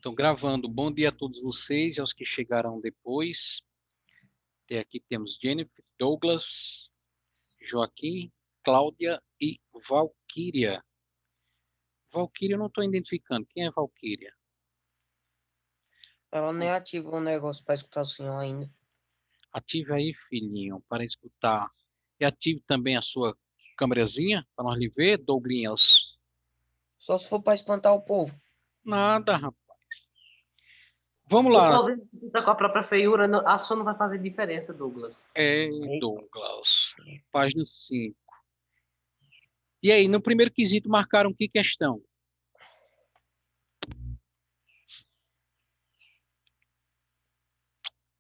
Então, gravando. Bom dia a todos vocês e aos que chegaram depois. Até aqui temos Jennifer, Douglas, Joaquim, Cláudia e Valquíria. Valquíria eu não estou identificando. Quem é Valquíria? Ela nem ativou o negócio para escutar o senhor ainda. Ative aí, filhinho, para escutar. E ative também a sua câmerazinha para nós lhe ver, Douglinhas. Só se for para espantar o povo. Nada, rapaz. Vamos O lá. povo tá com a própria feiura, a sua não vai fazer diferença, Douglas. Douglas. Página 5. E aí, no primeiro quesito marcaram que questão?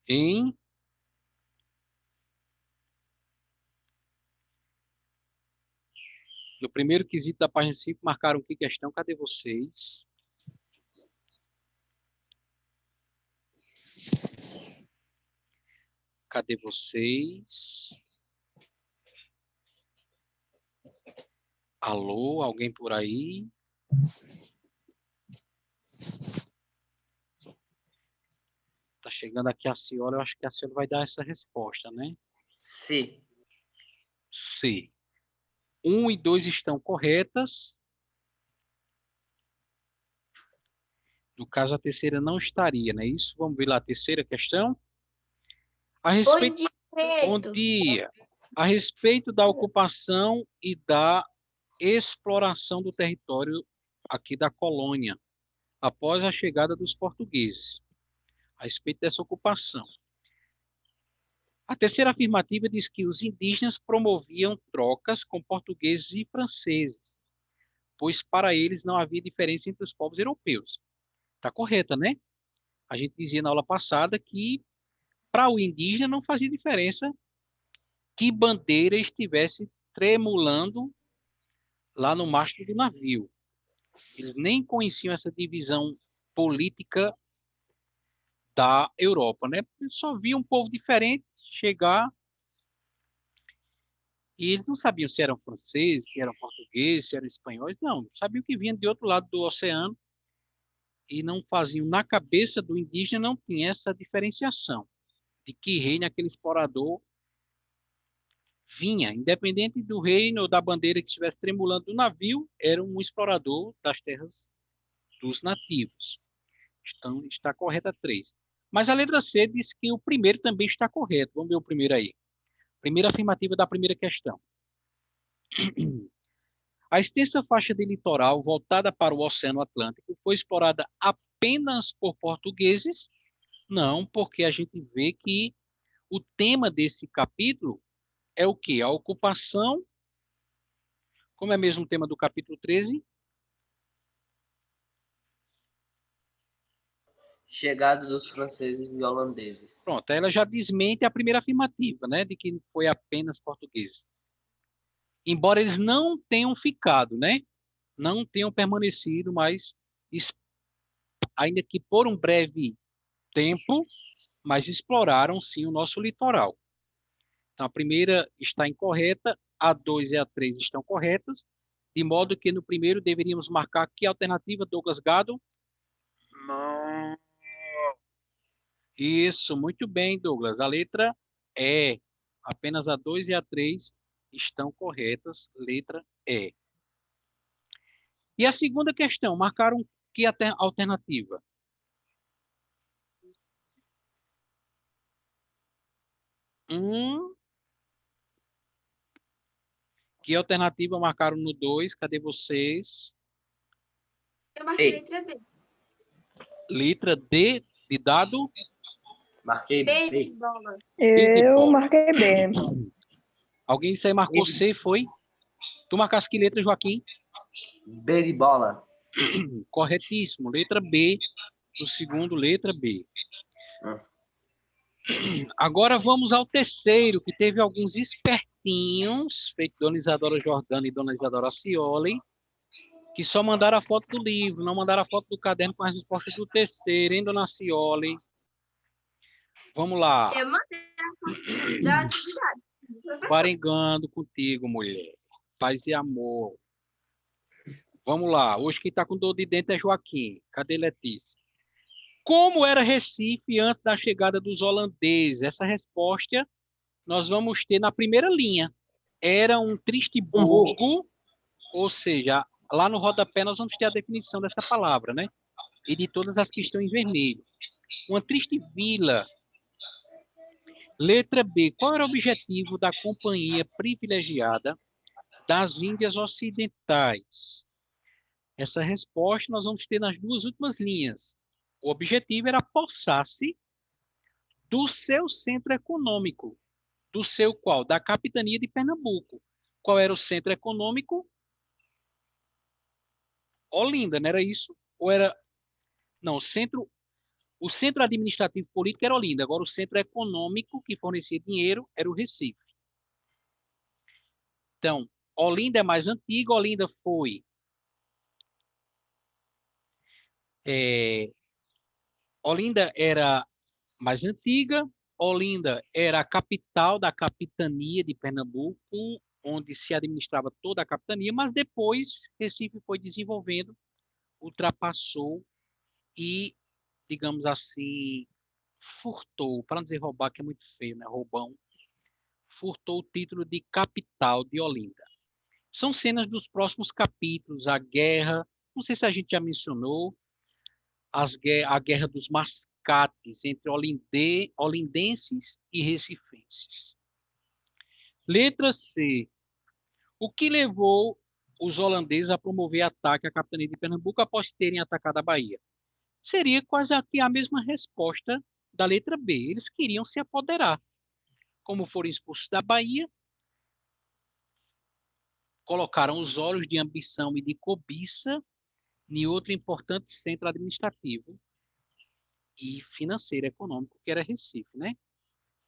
Em No primeiro quesito da página 5, marcaram que questão? Cadê vocês? Cadê vocês? Alô, alguém por aí? Tá chegando aqui a Ciola, eu acho que a Ciola vai dar essa resposta, né? C. C. 1 e 2 estão corretas. No caso, a terceira não estaria, não é isso? Vamos ver lá a terceira questão. Bom dia. A respeito da ocupação e da exploração do território aqui da colônia, após a chegada dos portugueses, a respeito dessa ocupação. A terceira afirmativa diz que os indígenas promoviam trocas com portugueses e franceses, pois para eles não havia diferença entre os povos europeus. Está correta, né? A gente dizia na aula passada que para o indígena não fazia diferença que bandeira estivesse tremulando lá no mastro do navio. Eles nem conheciam essa divisão política da Europa, né? Eles só viam um povo diferente chegar e eles não sabiam se eram franceses, se eram portugueses, se eram espanhóis, não. Sabiam que vinham de outro lado do oceano e não faziam, na cabeça do indígena não tinha essa diferenciação de que reino aquele explorador vinha, independente do reino ou da bandeira que estivesse tremulando do navio, era um explorador das terras dos nativos. Então, está correta 3. Mas a letra C diz que o primeiro também está correto. Vamos ver o primeiro aí. Primeira afirmativa da primeira questão. A extensa faixa de litoral voltada para o Oceano Atlântico foi explorada apenas por portugueses? Não, porque a gente vê que o tema desse capítulo é o quê? A ocupação, como é mesmo o tema do capítulo 13? Chegada dos franceses e holandeses. Pronto, ela já desmente a primeira afirmativa, né, de que foi apenas português. Embora eles não tenham ficado, né, não tenham permanecido, mas ainda que por um breve tempo, mas exploraram sim o nosso litoral. Então a primeira está incorreta, a 2 e a 3 estão corretas, de modo que no primeiro deveríamos marcar que alternativa, Douglas Gado? Não. Isso, muito bem, Douglas. A letra E. Apenas a 2 e a 3 estão corretas, letra E. E a segunda questão, marcaram que alternativa? Que alternativa marcaram no 2? Cadê vocês? Eu marquei letra B. Letra D de dado? Marquei B B. de bola. B de Eu bola. marquei B. Alguém disse aí marcou C, foi? Tu marcaste que letra, Joaquim? B de bola. Corretíssimo. Letra B. Do segundo, letra B. Agora vamos ao terceiro, que teve alguns espertinhos, feito Dona Isadora Jordana e Dona Isadora Cioli, que só mandaram a foto do livro, não mandaram a foto do caderno com as respostas do terceiro, hein, Dona Cioli? Vamos lá. Eu mandei a foto da atividade. Parengando contigo, mulher. Paz e amor. Vamos lá. Hoje quem está com dor de dente é Joaquim. Cadê Letícia? Como era Recife antes da chegada dos holandeses? Essa resposta nós vamos ter na primeira linha. Era um tristiburgo, ou seja, lá no rodapé nós vamos ter a definição dessa palavra, né? E de todas as que estão em vermelho. Uma triste vila. Letra B. Qual era o objetivo da Companhia Privilegiada das Índias Ocidentais? Essa resposta nós vamos ter nas duas últimas linhas. O objetivo era apossar-se do seu centro econômico, do seu qual? Da capitania de Pernambuco. Qual era o centro econômico? Olinda, não era isso? Ou era... Não, o centro administrativo político era Olinda, agora o centro econômico que fornecia dinheiro era o Recife. Então, Olinda é mais antiga, Olinda foi... Olinda era mais antiga, Olinda era a capital da capitania de Pernambuco, onde se administrava toda a capitania, mas depois Recife foi desenvolvendo, ultrapassou e, digamos assim, furtou, para não dizer roubar, que é muito feio, né? Roubão, furtou o título de capital de Olinda. São cenas dos próximos capítulos, a guerra, não sei se a gente já mencionou, a guerra dos mascates entre olindenses e recifenses. Letra C. O que levou os holandeses a promover ataque à capitania de Pernambuco após terem atacado a Bahia? Seria quase aqui a mesma resposta da letra B. Eles queriam se apoderar. Como foram expulsos da Bahia, colocaram os olhos de ambição e de cobiça em outro importante centro administrativo e financeiro econômico, que era Recife, né?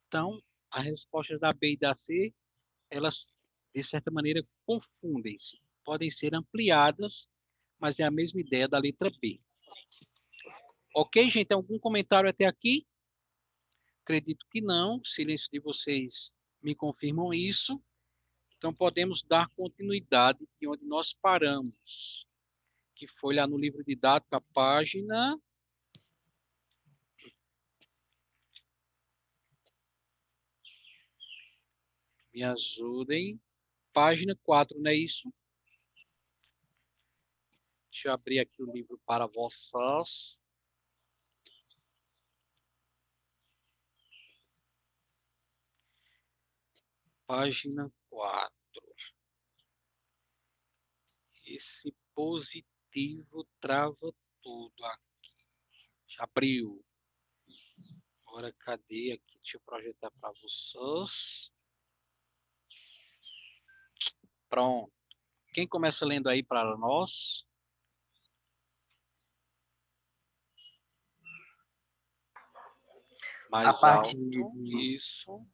Então, as respostas da B e da C, elas, de certa maneira, confundem-se. Podem ser ampliadas, mas é a mesma ideia da letra B. Ok, gente? Algum comentário até aqui? Acredito que não. O silêncio de vocês me confirmam isso. Então, podemos dar continuidade de onde nós paramos, que foi lá no livro didático, a página... Me ajudem. Página 4, não é isso? Deixa eu abrir aqui o livro para vocês. Página 4. Esse positivo trava tudo aqui. Já abriu. Agora, cadê aqui? Deixa eu projetar para vocês. Pronto. Quem começa lendo aí para nós? Mais A partir, alto. Isso.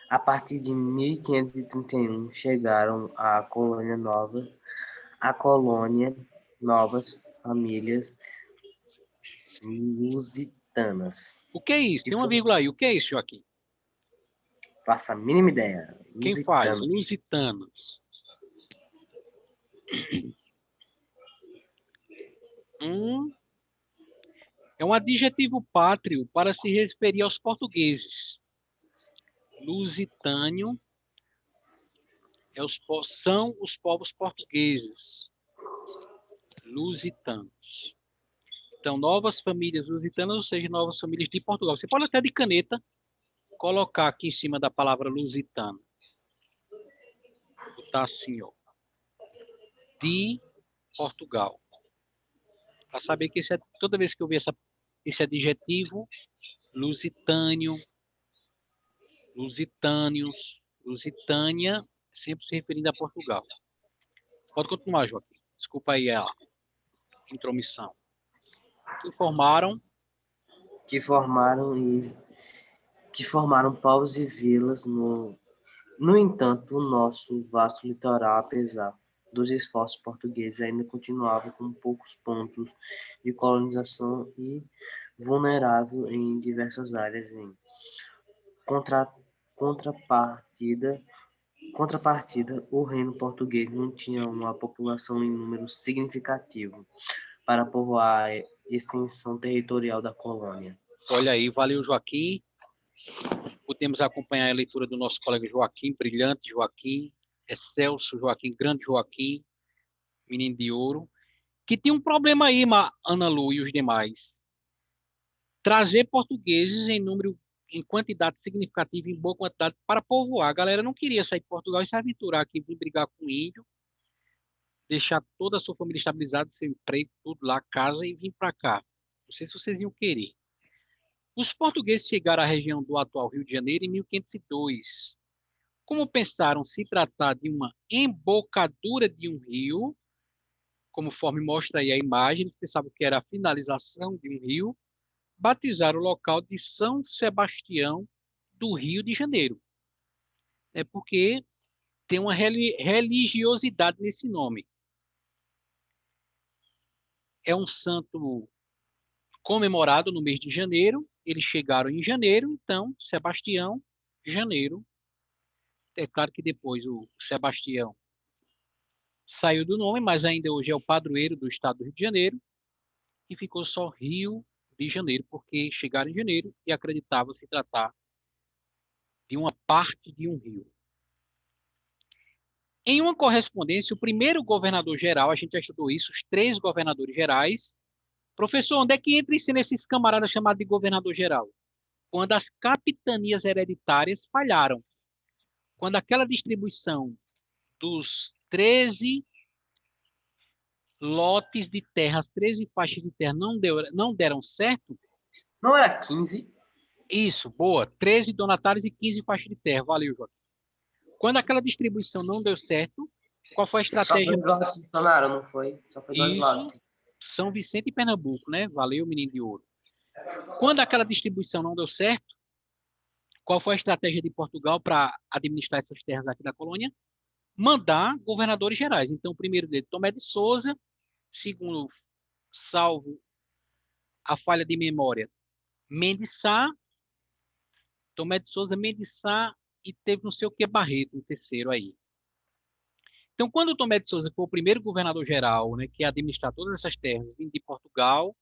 a partir de 1531 chegaram à colônia novas famílias lusitanas. O que é isso? Tem uma vírgula aí. O que é isso, Joaquim? Faça a mínima ideia. Quem faz? Lusitanos. É um adjetivo pátrio para se referir aos portugueses. Lusitânio são os povos portugueses. Lusitanos. Então, novas famílias lusitanas, ou seja, novas famílias de Portugal. Você pode até de caneta colocar aqui em cima da palavra lusitano. Botar assim, ó. De Portugal. Para saber que toda vez que eu ver esse adjetivo, lusitânio, lusitâneos, Lusitânia, sempre se referindo a Portugal. Pode continuar, Joaquim. Desculpa aí a intromissão. Que formaram povos e vilas. No entanto, o nosso vasto litoral, apesar dos esforços portugueses, ainda continuava com poucos pontos de colonização e vulnerável em diversas áreas. Em contrapartida, o reino português não tinha uma população em número significativo para povoar extensão territorial da colônia. Olha aí, valeu, Joaquim. Podemos acompanhar a leitura do nosso colega Joaquim, brilhante Joaquim, excelso Joaquim, grande Joaquim, menino de ouro, que tinha um problema aí, Ana Lu e os demais. Trazer portugueses em número, em quantidade significativa, em boa quantidade, para povoar. A galera não queria sair de Portugal e se aventurar aqui, vir brigar com o índio, deixar toda a sua família estabilizada, seu emprego, tudo lá, casa, e vir para cá. Não sei se vocês iam querer. Os portugueses chegaram à região do atual Rio de Janeiro em 1502. Como pensaram se tratar de uma embocadura de um rio, conforme mostra aí a imagem, eles pensavam que era a finalização de um rio, batizaram o local de São Sebastião do Rio de Janeiro. É porque tem uma religiosidade nesse nome. É um santo comemorado no mês de janeiro. Eles chegaram em janeiro, então Sebastião, janeiro. É claro que depois o Sebastião saiu do nome, mas ainda hoje é o padroeiro do estado do Rio de Janeiro e ficou só Rio de Janeiro, porque chegaram em janeiro e acreditavam se tratar de uma parte de um rio. Em uma correspondência, o primeiro governador-geral, a gente já estudou isso, os 3 governadores gerais. Professor, onde é que entra em cena esses camaradas chamados de governador-geral? Quando as capitanias hereditárias falharam. Quando aquela distribuição dos 13 lotes de terra, as 13 faixas de terra não deram certo. Não era 15? Isso, boa. 13 donatários e 15 faixas de terra. Valeu, Joaquim. Quando aquela distribuição não deu certo, qual foi a estratégia? Só 2 lotes funcionaram, não foi? Só foi 2 lotes. Isso, São Vicente e Pernambuco, né? Valeu, menino de ouro. Quando aquela distribuição não deu certo, qual foi a estratégia de Portugal para administrar essas terras aqui da colônia? Mandar governadores gerais. Então, o primeiro dele, Tomé de Souza, segundo, salvo a falha de memória, Mendes Sá, Tomé de Souza, Mendes Sá, e teve não sei o que Barreto, um terceiro aí. Então, quando o Tomé de Souza foi o primeiro governador-geral, né, que ia administrar todas essas terras, vindo de Portugal,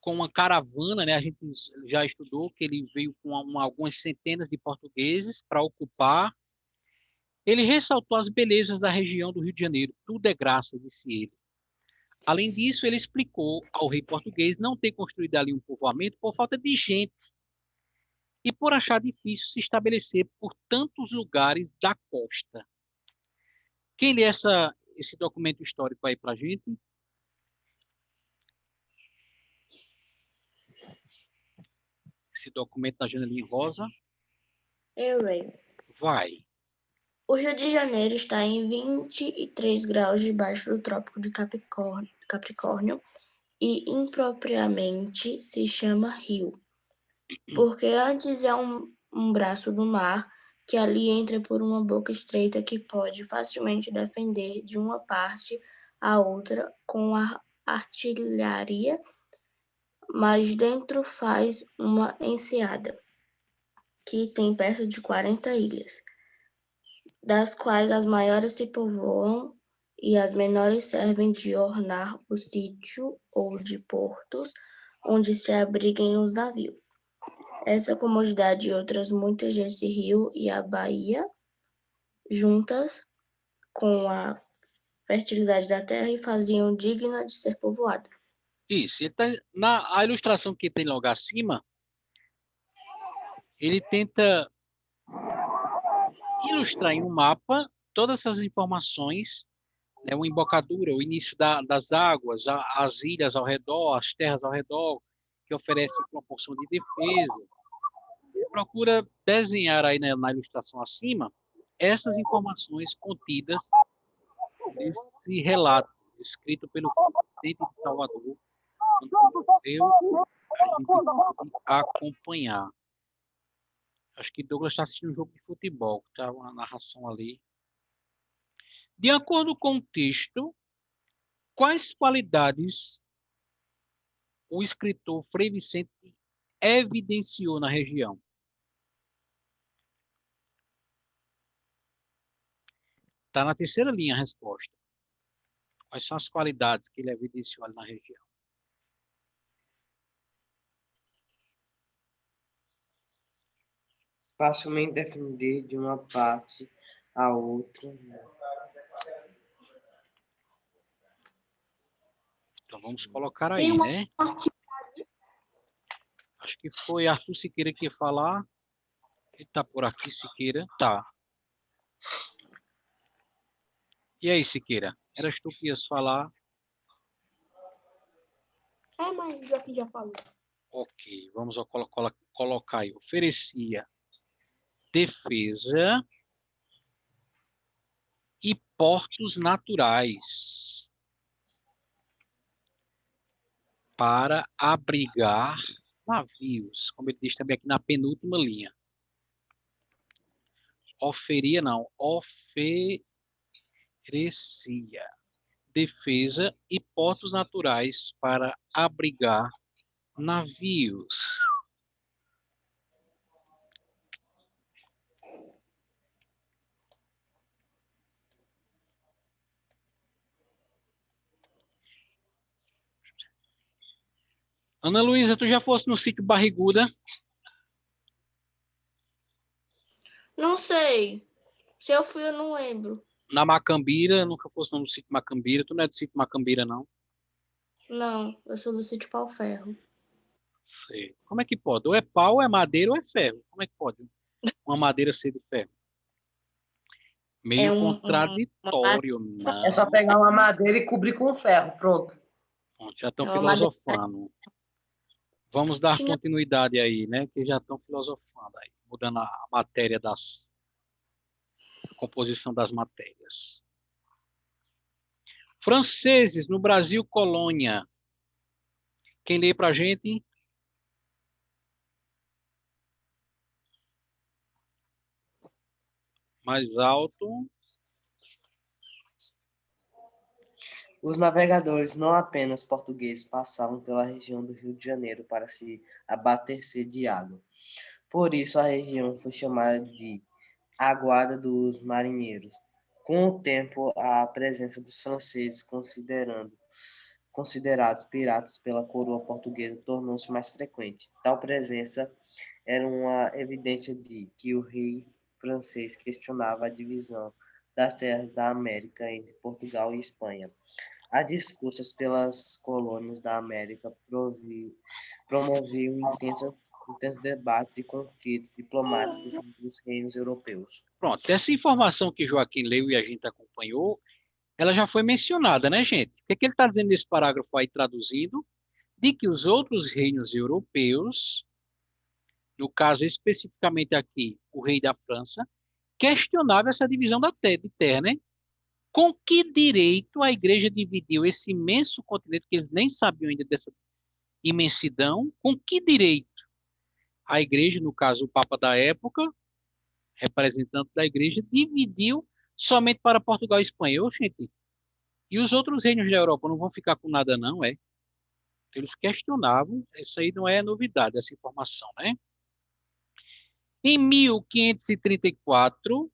com uma caravana, né, a gente já estudou que ele veio com algumas centenas de portugueses para ocupar. Ele ressaltou as belezas da região do Rio de Janeiro. Tudo é graça, disse ele. Além disso, ele explicou ao rei português não ter construído ali um povoamento por falta de gente e por achar difícil se estabelecer por tantos lugares da costa. Quem lê esse documento histórico aí para a gente? Esse documento da janelinha rosa. Eu leio. Vai. O Rio de Janeiro está em 23 graus debaixo do Trópico de Capricórnio e impropriamente se chama rio, porque antes é um braço do mar que ali entra por uma boca estreita que pode facilmente defender de uma parte a outra com a artilharia, mas dentro faz uma enseada, que tem perto de 40 ilhas, das quais as maiores se povoam e as menores servem de ornar o sítio ou de portos onde se abriguem os navios. Essa comodidade e outras muitas desse rio e a baía, juntas com a fertilidade da terra, e faziam digna de ser povoada. Isso. Então, a ilustração que tem logo acima, ele tenta ilustrar em um mapa todas essas informações, né, uma embocadura, o início das águas, as ilhas ao redor, as terras ao redor, que oferecem uma porção de defesa. Ele procura desenhar aí, né, na ilustração acima essas informações contidas nesse relato escrito pelo presidente de Salvador, Antônio, a gente pode acompanhar. Acho que Douglas está assistindo um jogo de futebol, que está uma narração ali. De acordo com o texto, quais qualidades o escritor Frei Vicente evidenciou na região? Está na terceira linha a resposta. Quais são as qualidades que ele evidenciou ali na região? facilmente defender de uma parte a outra. Então vamos colocar aí, né? Acho que foi Arthur Siqueira que ia falar. Ele tá por aqui, Siqueira. Tá. E aí, Siqueira? Eras tu que ias falar? Mas já falou. Ok, vamos colocar aí. Oferecia defesa e portos naturais para abrigar navios, como ele diz também aqui na penúltima linha. Oferecia defesa e portos naturais para abrigar navios. Ana Luísa, tu já fosse no sítio Barriguda? Não sei. Se eu fui, eu não lembro. Na Macambira? Nunca fosse no sítio Macambira. Tu não é do sítio Macambira, não? Não, eu sou do sítio Pau Ferro. Sei. Como é que pode? Ou é pau, ou é madeira, ou é ferro. Como é que pode uma madeira ser de ferro? Meio contraditório, não. É só pegar uma madeira e cobrir com ferro, pronto. Pronto, já estão É uma madeira. filosofando. Vamos dar Tinha- continuidade aí, né? Que já estão filosofando aí, mudando a matéria a composição das matérias. Franceses no Brasil colônia. Quem lê pra gente? Mais alto. Os navegadores, não apenas portugueses, passavam pela região do Rio de Janeiro para se abastecer de água. Por isso, a região foi chamada de a Guarda dos Marinheiros. Com o tempo, a presença dos franceses, considerados piratas pela coroa portuguesa, tornou-se mais frequente. Tal presença era uma evidência de que o rei francês questionava a divisão das terras da América entre Portugal e Espanha. As disputas pelas colônias da América promoviam intensos debates e conflitos diplomáticos entre os reinos europeus. Pronto, essa informação que Joaquim leu e a gente acompanhou, ela já foi mencionada, né, gente? O que é que ele está dizendo nesse parágrafo aí, traduzindo? De que os outros reinos europeus, no caso especificamente aqui, o rei da França, questionava essa divisão de terra, né? Com que direito a igreja dividiu esse imenso continente, que eles nem sabiam ainda dessa imensidão, com que direito a igreja, no caso o Papa da época, representante da igreja, dividiu somente para Portugal e Espanha? Ô, gente, e os outros reinos da Europa não vão ficar com nada, não, é? Eles questionavam, isso aí não é novidade, essa informação, né? Em 1534,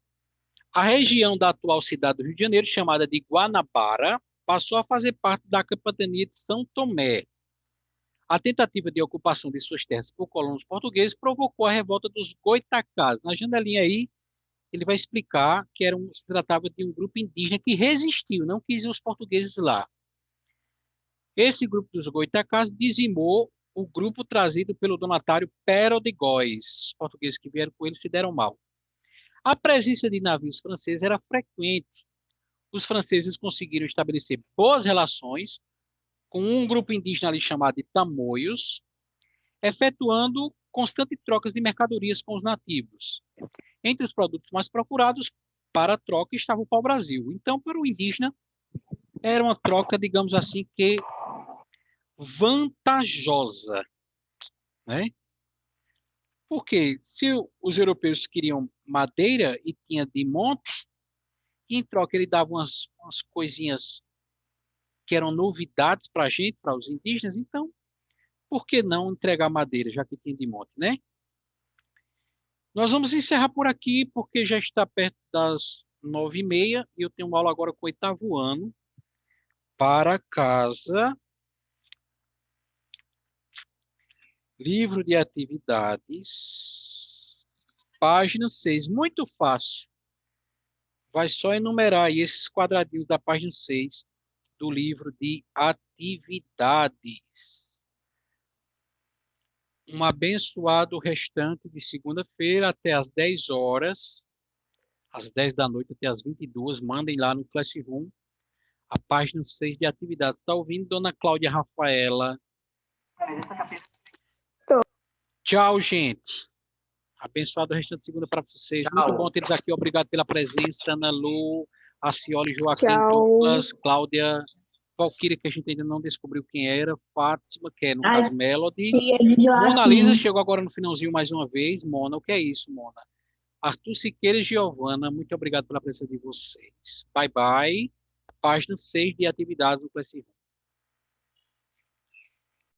a região da atual cidade do Rio de Janeiro, chamada de Guanabara, passou a fazer parte da capitania de São Tomé. A tentativa de ocupação de suas terras por colonos portugueses provocou a revolta dos Goitacás. Na janelinha aí, ele vai explicar que se tratava de um grupo indígena que resistiu, não quis os portugueses lá. Esse grupo dos Goitacás dizimou o grupo trazido pelo donatário Pero de Góis. Os portugueses que vieram com ele se deram mal. A presença de navios franceses era frequente. Os franceses conseguiram estabelecer boas relações com um grupo indígena ali chamado de Tamoios, efetuando constantes trocas de mercadorias com os nativos. Entre os produtos mais procurados para a troca estava o pau-brasil. Então, para o indígena, era uma troca, digamos assim, que vantajosa, né? Porque se os europeus queriam madeira e tinha de monte, em troca ele dava umas coisinhas que eram novidades para a gente, para os indígenas, então, por que não entregar madeira, já que tinha de monte, né? Nós vamos encerrar por aqui, porque já está perto das 9h30 e eu tenho aula agora com o 8º ano para casa. Livro de atividades. Página 6, muito fácil. Vai só enumerar aí esses quadradinhos da página 6 do livro de atividades. Um abençoado restante de segunda-feira até às 10 horas, às 10 da noite até às 22. Mandem lá no Classroom a página 6 de atividades. Está ouvindo, dona Cláudia Rafaela? Tô. Tchau, gente. Abençoado restante de segunda para vocês. Tchau. Muito bom ter-los aqui. Obrigado pela presença, Ana Lu, Acioli, Joaquim, Tchau. Douglas, Cláudia, Valquíria, que a gente ainda não descobriu quem era, Fátima, que é, no caso, Melody. Mona Lisa chegou agora no finalzinho mais uma vez. Mona, o que é isso, Mona? Arthur Siqueira e Giovana, muito obrigado pela presença de vocês. Bye, bye. Página 6 de atividades do Classroom.